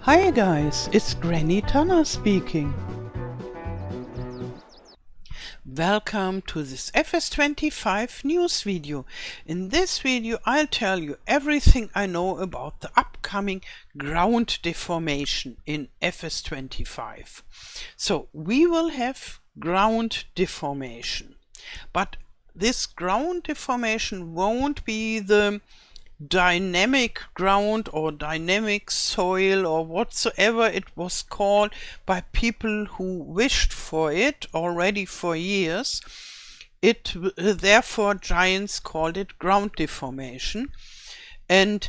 Hi guys, it's Granny Tana speaking. Welcome to this FS25 news video. In this video I'll tell you everything I know about the upcoming ground deformation in FS25. So we will have ground deformation, but this ground deformation won't be the dynamic ground or dynamic soil or whatsoever it was called by people who wished for it already for years. Therefore giants called it ground deformation, and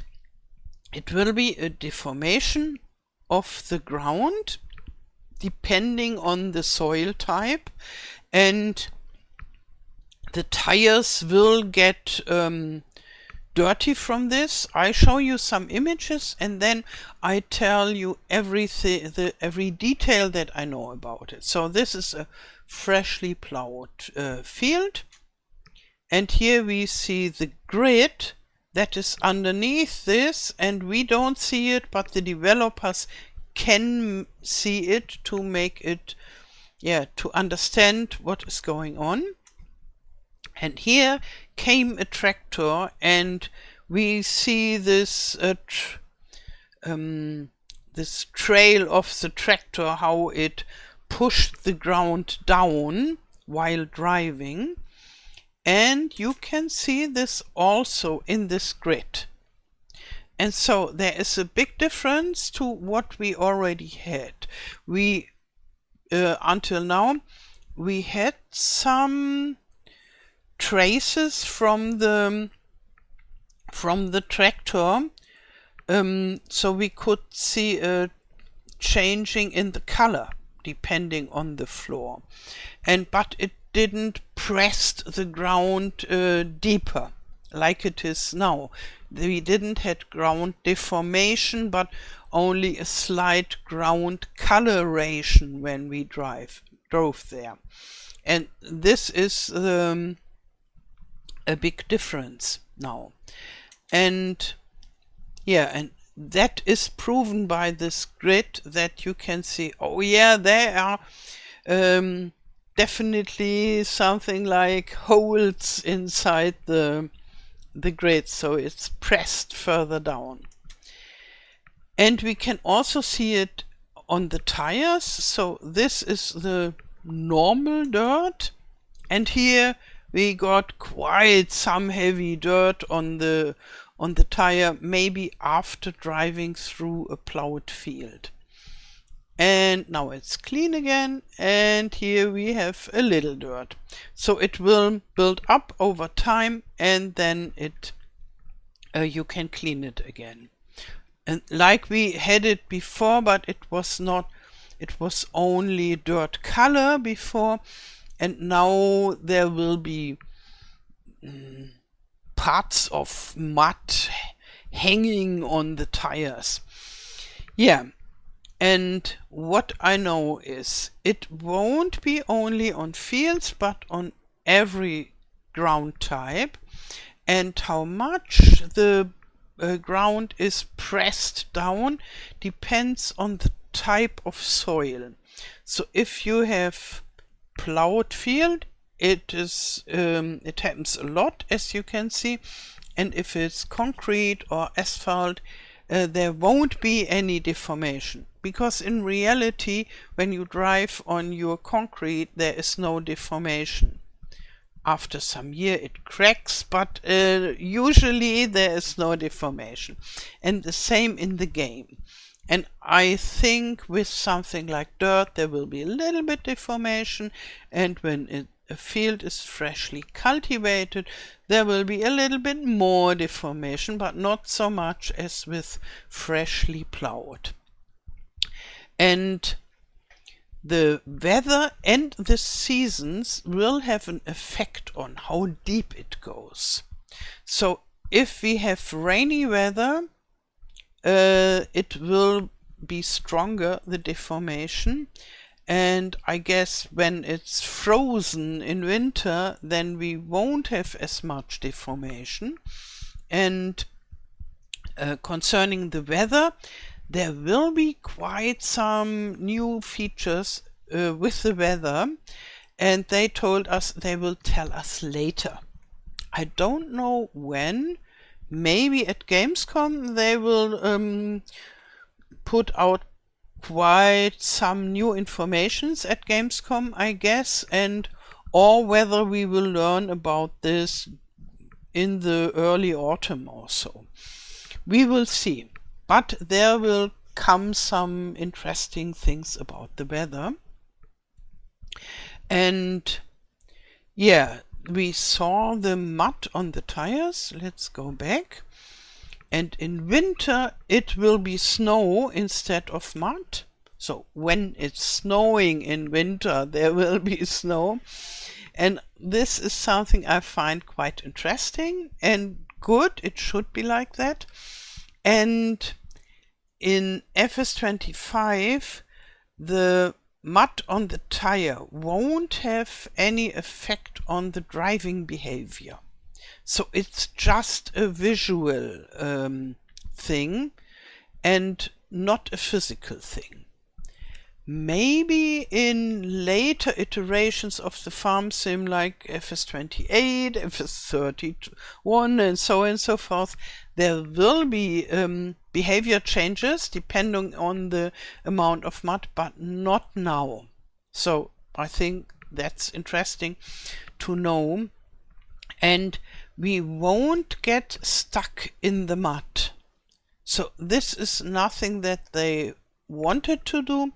it will be a deformation of the ground depending on the soil type, and the tires will get dirty from this. I show you some images and then I tell you everything, every detail that I know about it. So this is a freshly plowed field, and here we see the grid that is underneath this, and we don't see it, but the developers can see it to make it, to understand what is going on. And here came a tractor, and we see this this trail of the tractor, how it pushed the ground down while driving. And you can see this also in this grid. And so there is a big difference to what we already had. We until now we had some traces from the tractor, so we could see a changing in the color depending on the floor, but it didn't press the ground deeper like it is now. We didn't had ground deformation, but only a slight ground coloration when we drove there, and this is a big difference now. And and that is proven by this grid, that you can see, oh yeah, there are definitely something like holes inside the grid, so it's pressed further down. And we can also see it on the tires. So this is the normal dirt, and here we got quite some heavy dirt on the tire, maybe after driving through a plowed field. And now it's clean again, and here we have a little dirt. So it will build up over time, and then it you can clean it again. And like we had it before, but it was not, it was only dirt color before. And now there will be parts of mud hanging on the tires. And what I know is it won't be only on fields, but on every ground type. And how much the ground is pressed down depends on the type of soil. So if you have plowed field, it happens a lot, as you can see. And if it's concrete or asphalt, there won't be any deformation, because in reality when you drive on your concrete there is no deformation. After some year it cracks, but usually there is no deformation. And the same in the game. And I think with something like dirt there will be a little bit deformation, and when a field is freshly cultivated there will be a little bit more deformation, but not so much as with freshly plowed. And the weather and the seasons will have an effect on how deep it goes. So if we have rainy weather, it will be stronger, the deformation. And I guess when it's frozen in winter, then we won't have as much deformation. And concerning the weather, there will be quite some new features with the weather, and they told us they will tell us later. I don't know when. Maybe at Gamescom they will put out quite some new informations at Gamescom, I guess, and or whether we will learn about this in the early autumn or so. We will see. But there will come some interesting things about the weather. And yeah, we saw the mud on the tires. Let's go back. And in winter it will be snow instead of mud. So when it's snowing in winter, there will be snow. And this is something I find quite interesting and good. It should be like that. And in FS25, the mud on the tire won't have any effect on the driving behavior. So it's just a visual thing and not a physical thing. Maybe in later iterations of the farm sim like FS28, FS31 and so forth, there will be behavior changes depending on the amount of mud, but not now. So I think that's interesting to know. And we won't get stuck in the mud. So this is nothing that they wanted to do,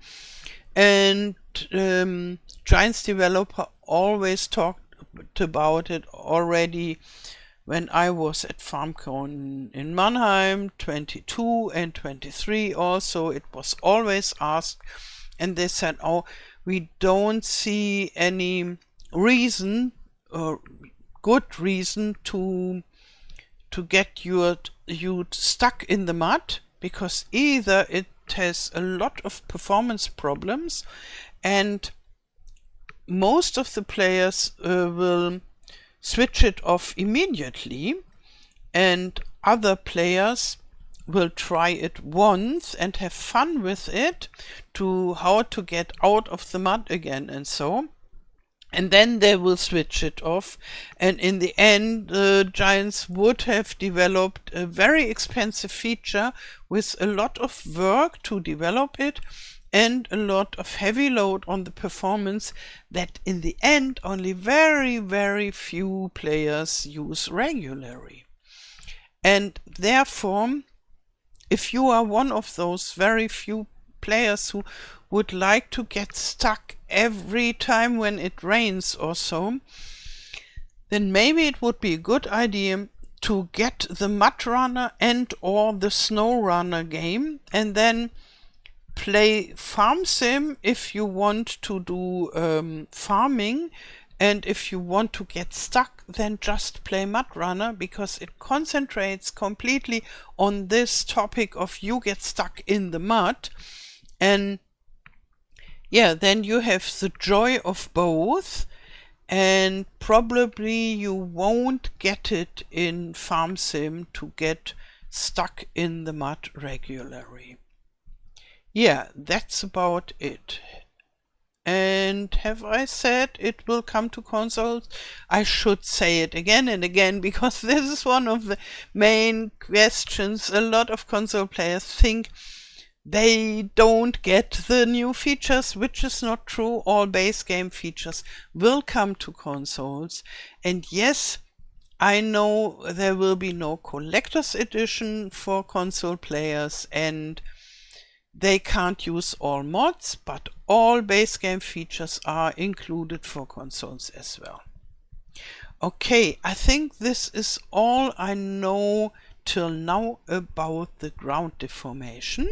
and Giants developer always talked about it already when I was at FarmCon in Mannheim 22 and 23 also. It was always asked, and they said, oh, we don't see any reason or good reason to get you stuck in the mud, because either it has a lot of performance problems and most of the players will switch it off immediately, and other players will try it once and have fun with it to how to get out of the mud again and so. And then they will switch it off. And in the end, the Giants would have developed a very expensive feature with a lot of work to develop it and a lot of heavy load on the performance that in the end only very, very few players use regularly. And therefore, if you are one of those very few players who would like to get stuck every time when it rains or so, then maybe it would be a good idea to get the Mud Runner and or the Snow Runner game and then play Farm Sim if you want to do farming, and if you want to get stuck, then just play Mud Runner, because it concentrates completely on this topic of you get stuck in the mud. And yeah, then you have the joy of both, and probably you won't get it in Farm Sim to get stuck in the mud regularly. Yeah, that's about it. And have I said it will come to consoles? I should say it again and again, because this is one of the main questions. A lot of console players think they don't get the new features, which is not true. All base game features will come to consoles. And yes, I know there will be no collector's edition for console players, and they can't use all mods, but all base game features are included for consoles as well. Okay, I think this is all I know till now about the ground deformation.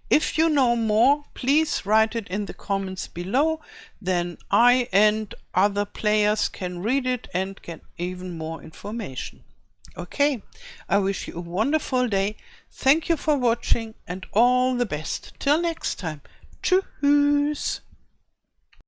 If you know more, please write it in the comments below, then I and other players can read it and get even more information. Okay, I wish you a wonderful day. Thank you for watching and all the best. Till next time. Tschüss.